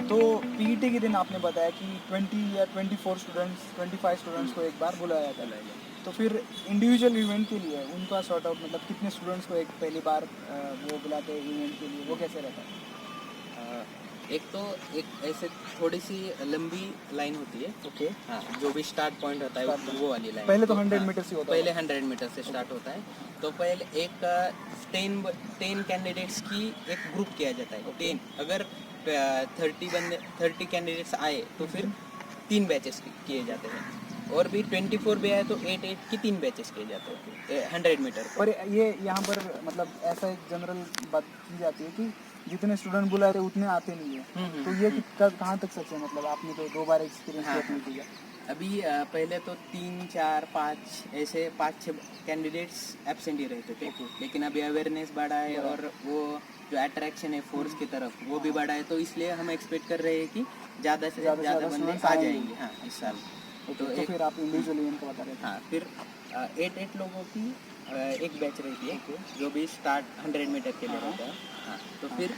तो पीईटी के दिन आपने बताया कि 20 या 24 स्टूडेंट्स 25 स्टूडेंट्स को एक बार बुलाया जाता है, तो फिर इंडिविजुअल इवेंट के लिए उनका सॉर्ट आउट मतलब कितने स्टूडेंट्स को एक पहली बार वो बुलाते हैं इवेंट के लिए, वो कैसे रहता है? एक तो एक ऐसे थोड़ी सी लंबी लाइन होती है। ओके। हाँ, जो भी स्टार्ट पॉइंट होता है वो वाली लाइन। पहले तो 100 मीटर से होता है। पहले 100 मीटर से स्टार्ट होता है। तो पहले एक 10 कैंडिडेट्स की एक ग्रुप किया जाता है। 10 अगर 30 कैंडिडेट्स आए तो फिर 3 बैचेस किए जाते हैं, और भी 24 भी आए तो 8 की 3 बैचेस किए जाते हैं 100 मीटर पर। और ये यहाँ पर मतलब ऐसा एक जनरल बात की जाती है कि जितने स्टूडेंट बुला रहे उतने आते नहीं है, तो ये कहाँ तक सच है? मतलब आपने तो 2 बार एक्सपीरियंस किया। अभी पहले तो 3, 4, 5 ऐसे 5-6 कैंडिडेट्स एब्सेंट ही रहते थे, लेकिन अभी अवेयरनेस बढ़ा है और वो जो अट्रैक्शन है फोर्स की तरफ वो भी बढ़ा है, तो इसलिए हम एक्सपेक्ट कर रहे हैं कि ज़्यादा से ज़्यादा बंदे आ जाएंगे। हाँ, इस साल। तो फिर आप इंडिविजुअल इवेंट का बता रहे थे। हाँ, फिर 8 लोगों की एक बैच रहती है, जो भी स्टार्ट 100 मीटर के लिए रहता है। हाँ, तो फिर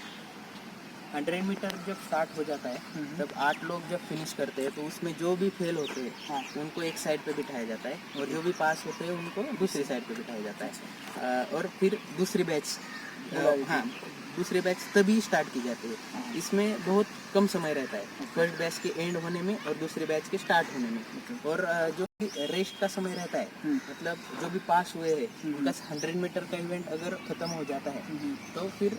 100 मीटर जब स्टार्ट हो जाता है तब 8 लोग जब फिनिश करते हैं तो उसमें जो भी फेल होते हैं उनको एक साइड पे बिठाया जाता है, और जो भी पास होते हैं उनको दूसरी साइड पे बिठाया जाता है। और फिर दूसरी बैच दूसरे बैच तभी स्टार्ट की जाती है। इसमें बहुत कम समय रहता है फर्स्ट बैच के एंड होने में और दूसरे बैच के स्टार्ट होने में। और जो भी रेस्ट का समय रहता है, मतलब जो भी पास हुए हैं उनका 100 मीटर का इवेंट अगर ख़त्म हो जाता है तो फिर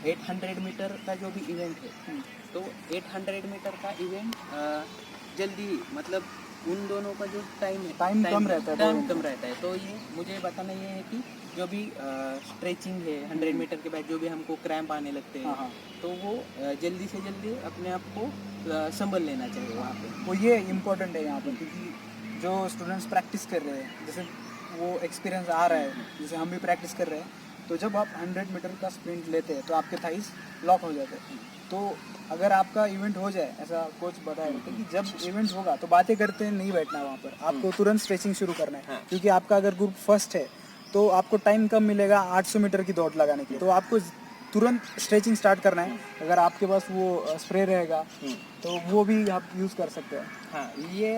800 मीटर का जो भी इवेंट है, तो 800 मीटर का इवेंट जल्दी, मतलब उन दोनों का जो टाइम कम रहता है। तो ये मुझे बताना ये है कि जो भी स्ट्रेचिंग है 100 मीटर के बाद जो भी हमको क्रैम्प आने लगते हैं, तो वो जल्दी से जल्दी अपने आप को संभल लेना चाहिए वहाँ पे। वो ये इम्पोर्टेंट है यहाँ पर, क्योंकि जो स्टूडेंट्स प्रैक्टिस कर रहे हैं, जैसे वो एक्सपीरियंस आ रहा है, जैसे हम भी प्रैक्टिस कर रहे हैं, तो जब आप 100 मीटर का स्प्रिंट लेते हैं तो आपके थाइस लॉक हो जाते हैं। तो अगर आपका इवेंट हो जाए, ऐसा कोच बताया था कि जब इवेंट होगा तो बातें करते नहीं बैठना वहाँ पर, आपको तुरंत स्ट्रेचिंग शुरू करना है। क्योंकि आपका अगर ग्रुप फर्स्ट है तो आपको टाइम कम मिलेगा 800 मीटर की दौड़ लगाने की, तो आपको तुरंत स्ट्रेचिंग स्टार्ट करना है। अगर आपके पास वो स्प्रे रहेगा तो वो भी आप यूज़ कर सकते हैं। हाँ, ये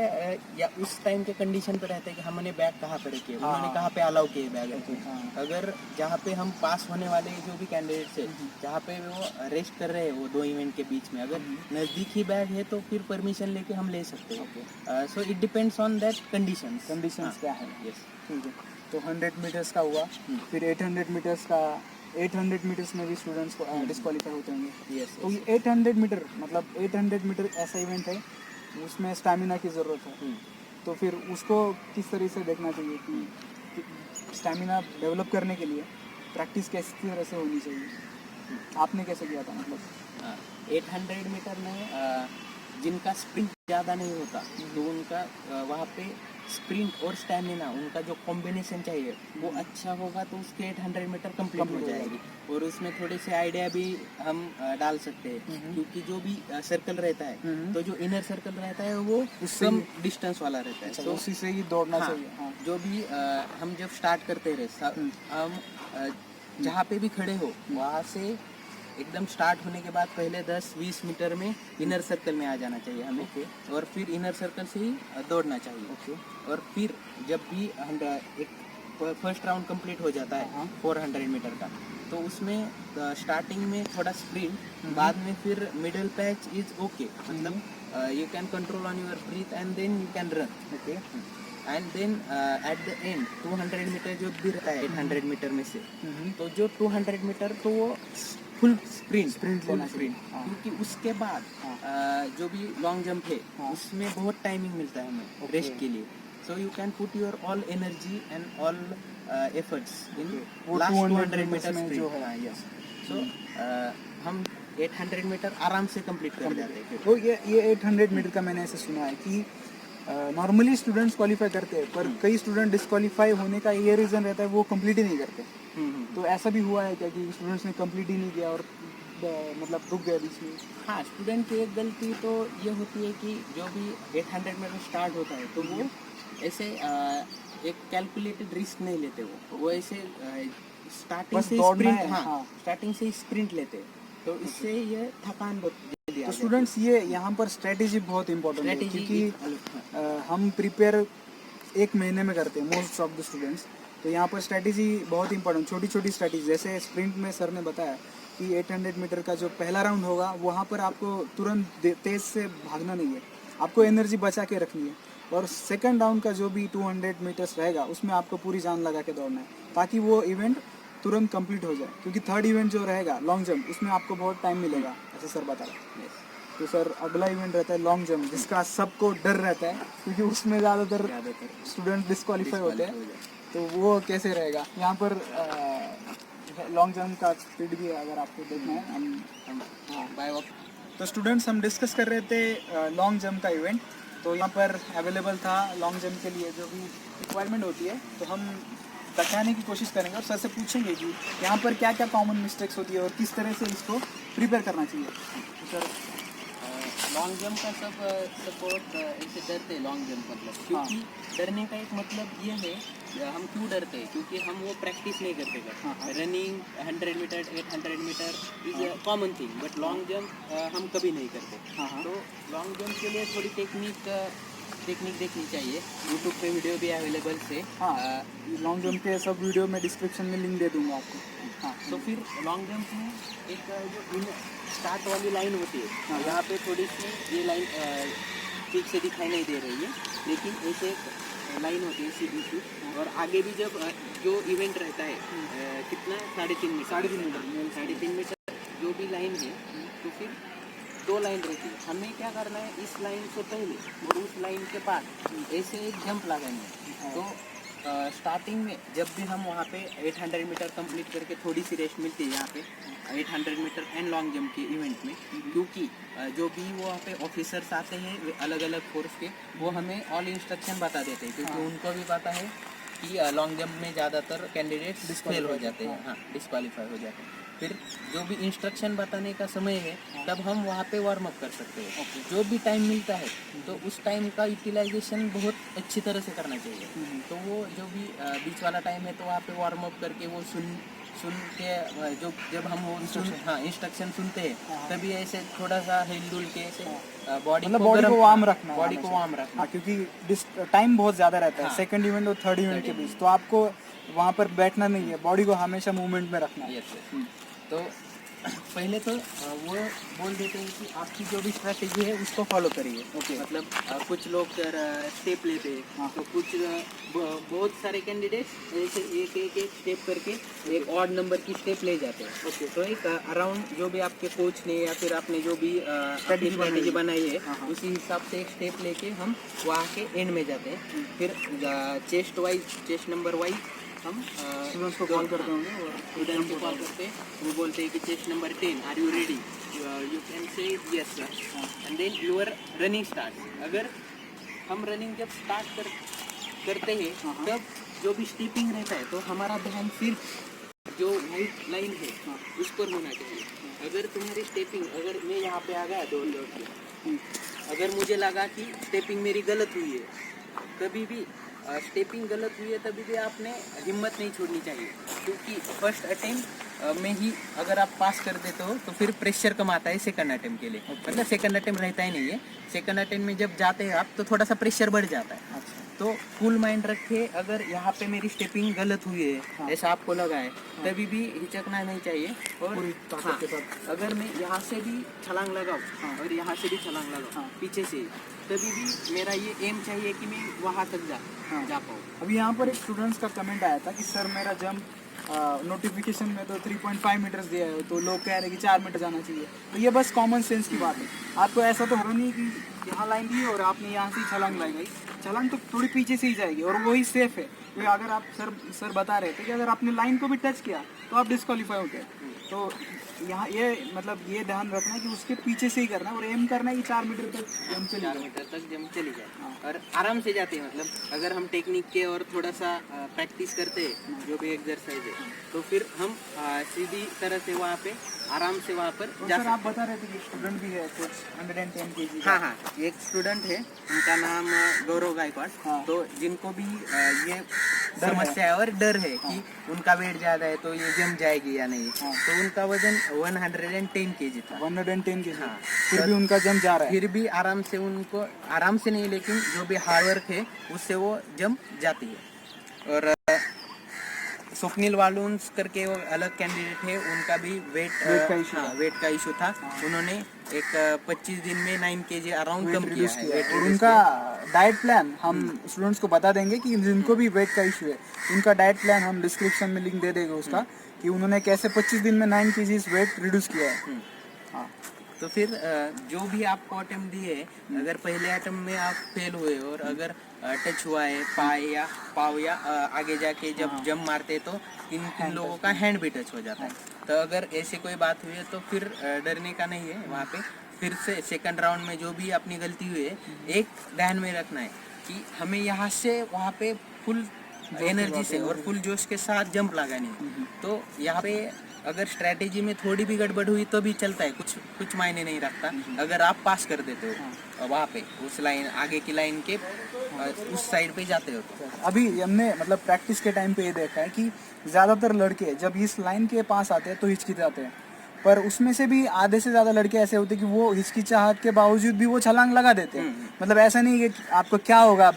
या उस टाइम के कंडीशन पे रहते हैं कि हमने बैग कहाँ पे रखी है, उन्होंने कहाँ पे अलाउ किए बैग रखे। अगर जहाँ पे हम पास होने वाले जो भी कैंडिडेट्स है, जहाँ पे वो रेस्ट कर रहे हैं वो 2 इवेंट के बीच में, अगर नज़दीक ही बैग है तो फिर परमिशन लेके हम ले सकते हैं। So it depends on that conditions क्या है। यस। ठीक है, तो 100 मीटर्स का हुआ, फिर 800 मीटर्स का। 800 मीटर्स में भी स्टूडेंट्स को डिस्क्वालीफाई होते होंगे। तो ये 800 मीटर मतलब 800 मीटर ऐसा इवेंट है उसमें स्टैमिना की ज़रूरत है, तो फिर उसको किस तरह से देखना चाहिए कि स्टैमिना डेवलप करने के लिए प्रैक्टिस किस तरह से होनी चाहिए? आपने कैसे किया था? मतलब 800 मीटर में जिनका स्प्रिंट ज़्यादा नहीं होता तो उनका वहाँ पे स्प्रिंट और स्टैमिना उनका जो कॉम्बिनेशन चाहिए वो अच्छा होगा, तो उसके 800 मीटर कंप्लीट हो जाएगी। और उसमें थोड़े से आइडिया भी हम डाल सकते हैं, क्योंकि जो भी सर्कल रहता है, तो जो इनर सर्कल रहता है वो कम डिस्टेंस वाला रहता है, तो उसी से ही दौड़ना चाहिए। हाँ। जो भी हम जब स्टार्ट करते रहे, हम जहाँ पे भी खड़े हो वहाँ से एकदम स्टार्ट होने के बाद पहले 10-20 मीटर में इनर सर्कल में आ जाना चाहिए हमें। और फिर इनर सर्कल से ही दौड़ना चाहिए। और फिर जब भी एक फर्स्ट राउंड कंप्लीट हो जाता है 400 मीटर का, तो उसमें स्टार्टिंग में थोड़ा स्प्रिंट, बाद में फिर मिडल पैच इज ओके, मतलब you can control on your breath and then you can run. And then at the end 200 metre जो भी रहता है 800 मीटर में से, तो जो 200 मीटर तो वो फुल स्प्रिंट लेना चाहिए, क्योंकि उसके बाद जो भी लॉन्ग जंप है उसमें बहुत टाइमिंग मिलता है हमें रेस्ट के लिए। So you can put your all energy and all efforts in last 200 metre sprint. Yes. So हम 800 मीटर आराम से कंप्लीट कर जाते हैं। तो ये 800 मीटर का मैंने ऐसे सुना है कि नॉर्मली स्टूडेंट्स क्वालिफाई करते हैं, पर कई स्टूडेंट डिस्क्वालीफाई होने का ये रीज़न रहता है वो कंप्लीट ही नहीं करते। तो ऐसा भी हुआ है क्या कि स्टूडेंट्स ने कंप्लीट ही नहीं किया और मतलब रुक गए बीच में? हाँ, स्टूडेंट की एक गलती तो ये होती है कि जो भी 800 मीटर स्टार्ट होता है तो वो ऐसे एक कैलकुलेटेड रिस्क नहीं लेते, वो ऐसे स्टार्टिंग से स्प्रिंट, स्टार्टिंग से स्प्रिंट लेते, तो इससे ये थकान तो स्टूडेंट्स ये यहाँ पर स्ट्रेटेजी बहुत इंपॉर्टेंट है, क्योंकि हम प्रिपेयर 1 महीने में करते हैं मोस्ट ऑफ द स्टूडेंट्स। तो यहाँ पर स्ट्रेटेजी बहुत इंपॉर्टेंट, छोटी छोटी स्ट्रेटेजी, जैसे स्प्रिंट में सर ने बताया कि 800 मीटर का जो पहला राउंड होगा वहाँ पर आपको तुरंत तेज़ से भागना नहीं है, आपको एनर्जी बचा के रखनी है। और सेकंड राउंड का जो भी 200 मीटर्स रहेगा उसमें आपको पूरी जान लगा के दौड़ना है, ताकि वो इवेंट तुरंत कंप्लीट हो जाए। क्योंकि थर्ड इवेंट जो रहेगा लॉन्ग जंप, उसमें आपको बहुत टाइम मिलेगा, ऐसे सर बता रहे हैं। तो सर अगला इवेंट रहता है लॉन्ग जंप, जिसका सबको डर रहता है, क्योंकि उसमें ज़्यादातर स्टूडेंट डिस्क्वालीफाई होते हैं। तो वो कैसे रहेगा यहाँ पर लॉन्ग जंप का स्पीड भी अगर आपको देखना है, हम बाय वॉक। तो स्टूडेंट्स हम डिस्कस कर रहे थे लॉन्ग जंप का इवेंट। तो यहाँ पर अवेलेबल था लॉन्ग जंप के लिए जो भी रिक्वायरमेंट होती है, तो हम बताने की कोशिश करेंगे और सर से पूछेंगे कि यहाँ पर क्या क्या कॉमन मिस्टेक्स होती है और किस तरह से इसको प्रिपेयर करना चाहिए। तो सर लॉन्ग जंप का सब सपोर्ट ऐसे डरते हैं लॉन्ग जंप मतलब, क्योंकि डरने का एक मतलब ये है, हम क्यों डरते हैं, क्योंकि हम वो प्रैक्टिस नहीं करते कर। Running 100 metre 800 metre is a common thing, but long jump हम कभी नहीं करते। तो लॉन्ग जंप के लिए थोड़ी टेक्निक देखनी चाहिए। यूट्यूब पे वीडियो भी अवेलेबल से। लॉन्ग जंप के सब वीडियो में डिस्क्रिप्शन में लिंक दे दूंगा आपको। तो फिर लॉन्ग जंप में एक जो स्टार्ट वाली लाइन होती है, यहाँ पे थोड़ी सी ये लाइन ठीक से दिखाई नहीं दे रही है, लेकिन ऐसे एक लाइन होती है सीधी सी। और आगे भी जब जो इवेंट रहता है कितना 3.5 मीटर जो भी लाइन है, तो फिर 2 लाइन रहती है। हमें क्या करना है, इस लाइन से पहले और उस लाइन के बाद ऐसे एक जंप लगाएंगे। तो स्टार्टिंग में जब भी हम वहाँ पे 800 मीटर कंप्लीट करके थोड़ी सी रेस्ट मिलती है यहाँ पे 800 मीटर एंड लॉन्ग जंप के इवेंट में, क्योंकि जो भी वो वहाँ पे ऑफिसर्स आते हैं अलग अलग फोर्स के, वो हमें ऑल इंस्ट्रक्शन बता देते हैं, क्योंकि उनको भी पता है कि लॉन्ग जंप में ज़्यादातर कैंडिडेट्स फेल हो जाते हैं, हाँ डिस्क्वालीफाई हो जाते हैं। फिर जो भी इंस्ट्रक्शन बताने का समय है, तब हम वहाँ पे वार्म अप कर सकते हैं। जो भी टाइम मिलता है, तो उस टाइम का यूटिलाइजेशन बहुत अच्छी तरह से करना चाहिए। तो वो जो भी बीच वाला टाइम है, तो वहाँ पे वार्म अप करके वो सुन के जो जब हम वो इंस्ट्रक्शन सुनते हैं, तभी ऐसे थोड़ा सा हिल डुल के ऐसे बॉडी को वार्म रखना, क्योंकि टाइम बहुत ज़्यादा रहता है सेकंड इवेंट और थर्ड इवेंट के बीच। तो आपको वहाँ पर बैठना नहीं है, बॉडी को हमेशा मूवमेंट में रखना है। तो पहले तो वो बोल देते हैं कि आपकी जो भी स्ट्रैटेजी है उसको फॉलो करिए। मतलब कुछ लोग स्टेप लेते हैं, तो कुछ बहुत सारे कैंडिडेट्स ऐसे एक स्टेप करके एक ऑड नंबर की स्टेप ले जाते हैं। तो एक अराउंड जो भी आपके कोच ने या फिर आपने जो भी स्ट्रैटेजी बनाई है, उसी हिसाब से एक स्टेप लेके हम वहाँ के एंड में जाते हैं। फिर चेस्ट नंबर वाइज हम स्टूडेंट्स को कॉल करते होंगे और स्टूडेंट्स को कॉल करते हैं, वो बोलते हैं कि chest number 10 are you ready, you can say yes sir, and then your running start. अगर हम रनिंग जब स्टार्ट करते हैं, तब जो भी स्टीपिंग रहता है, तो हमारा ध्यान सिर्फ जो वाइट लाइन है उस पर होना चाहिए। अगर तुम्हारी स्टेपिंग, अगर मैं यहाँ पे आ गया दौड़ के, अगर मुझे लगा कि स्टेपिंग मेरी गलत हुई है, कभी भी स्टेपिंग गलत हुई है, तभी भी आपने हिम्मत नहीं छोड़नी चाहिए, क्योंकि फर्स्ट अटेम्प्ट में ही अगर आप पास कर देते हो, तो फिर प्रेशर कम आता है सेकंड अटेम्प्ट के लिए। मतलब सेकंड अटेम्प्ट रहता ही नहीं है, सेकंड अटेम्प्ट में जब जाते हैं आप, तो थोड़ा सा प्रेशर बढ़ जाता है। तो कूल माइंड रखे, अगर यहाँ पे मेरी स्टेपिंग गलत हुई है, ऐसा आपको लगा है, तभी भी हिचकना नहीं चाहिए। और अगर मैं यहाँ से भी छलांग लगाऊँ और यहाँ से भी छलांग लगाऊँ पीछे से, तभी भी मेरा ये एम चाहिए कि मैं वहाँ तक जा पाऊँ। अभी यहाँ पर एक स्टूडेंट्स का कमेंट आया था कि सर मेरा जंप नोटिफिकेशन में तो 3.5 मीटर्स दिया है, तो लोग कह रहे हैं कि 4 मीटर जाना चाहिए। तो ये बस कॉमन सेंस की बात है। आपको ऐसा तो हो नहीं कि यहाँ लाइन दी और आपने यहाँ से छलांग लगाई, छलांग तो थोड़ी पीछे से ही जाएगी और वही सेफ है। क्योंकि अगर आप सर बता रहे थे कि अगर आपने लाइन को भी टच किया तो आप डिस्क्वालीफाई होते हैं। तो यहाँ ये मतलब ये ध्यान रखना है कि उसके पीछे से ही करना है और एम करना है कि 4 मीटर तक जंप चली जाए और आराम से जाते हैं। मतलब अगर हम टेक्निक के और थोड़ा सा प्रैक्टिस करते हैं जो भी एक्सरसाइज है, तो फिर हम सीधी तरह से वहाँ पे आराम से वहाँ पर जा सकते। आप बता रहे थे कि स्टूडेंट भी है कुछ 110 kg। हाँ, एक स्टूडेंट है, उनका नाम गौरव गायकवाड़। तो जिनको भी ये समस्या है और डर है कि उनका वेट ज़्यादा है तो ये जम जाएगी या नहीं, तो उनका वजन 110 kg था। 110 के हाँ। फिर भी उनका जंप जा रहा है। फिर भी आराम से उनको, आराम से नहीं लेकिन जो भी हार्डवर्क है उससे वो जंप जाती है। और स्वप्निल वालूंस करके वो अलग कैंडिडेट है, उनका भी वेट का issue हाँ, था। वेट का इशू था। उन्होंने एक 25 दिन में 9 kg अराउंड कम किया रिड्यूस है। किया वेट और reduce उनका किया। डाइट प्लान हम स्टूडेंट्स को बता देंगे कि जिनको भी वेट का इशू है, उनका डाइट प्लान हम डिस्क्रिप्शन में लिंक दे देंगे उसका, कि उन्होंने कैसे 25 दिन में 9 kg वेट रिड्यूस किया है। हाँ। तो फिर जो भी आपको अटेम्प्ट दिए, अगर पहले अटेम्प्ट में आप फेल हुए और अगर टच हुआ है पाव या आगे जाके जब जंप मारते हैं तो किन लोगों का हैंड भी टच हो जाता है। तो अगर ऐसे कोई बात हुई है तो फिर डरने का नहीं है। वहाँ पे फिर से सेकंड राउंड में जो भी अपनी गलती हुई है, एक ध्यान में रखना है कि हमें यहाँ से वहाँ पे फुल एनर्जी से और फुल जोश के साथ जंप लगानी है। तो यहाँ पे अगर स्ट्रैटेजी में थोड़ी भी गड़बड़ हुई तो भी चलता है, कुछ मायने नहीं रखता अगर आप पास कर देते हो वहाँ पे उस लाइन, आगे की लाइन के उस साइड पे जाते हो तो। अभी हमने मतलब प्रैक्टिस के टाइम पे ये देखा है कि ज़्यादातर लड़के जब इस लाइन के पास आते हैं तो हिचकिचाते हैं, पर उसमें से भी आधे से ज़्यादा लड़के ऐसे होते हैं कि वो हिचकिचाहट के बावजूद भी वो छलांग लगा देते हैं। मतलब ऐसा नहीं है कि आपको क्या होगा,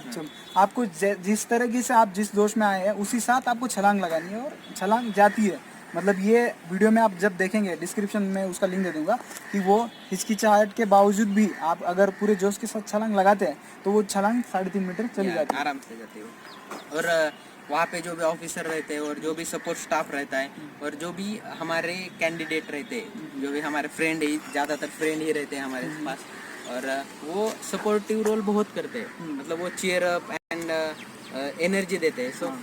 आपको जिस तरीके से आप जिस जोश में आए हैं उसी साथ आपको छलांग लगानी है और छलांग जाती है। मतलब ये वीडियो में आप जब देखेंगे, डिस्क्रिप्शन में उसका लिंक दे दूंगा, कि वो हिचकिचाहट के बावजूद भी आप अगर पूरे जोश के साथ छलांग लगाते हैं तो वो छलांग 3.5 मीटर चली जाती है। आराम से जाते हो। और वहाँ पे जो भी ऑफिसर रहते हैं और जो भी सपोर्ट स्टाफ रहता है और जो भी हमारे कैंडिडेट रहते हैं, जो भी हमारे फ्रेंड ही, ज़्यादातर फ्रेंड ही रहते हैं हमारे पास, और वो सपोर्टिव रोल बहुत करते हैं। मतलब वो चीयर अप एंड एनर्जी देते हैं। सो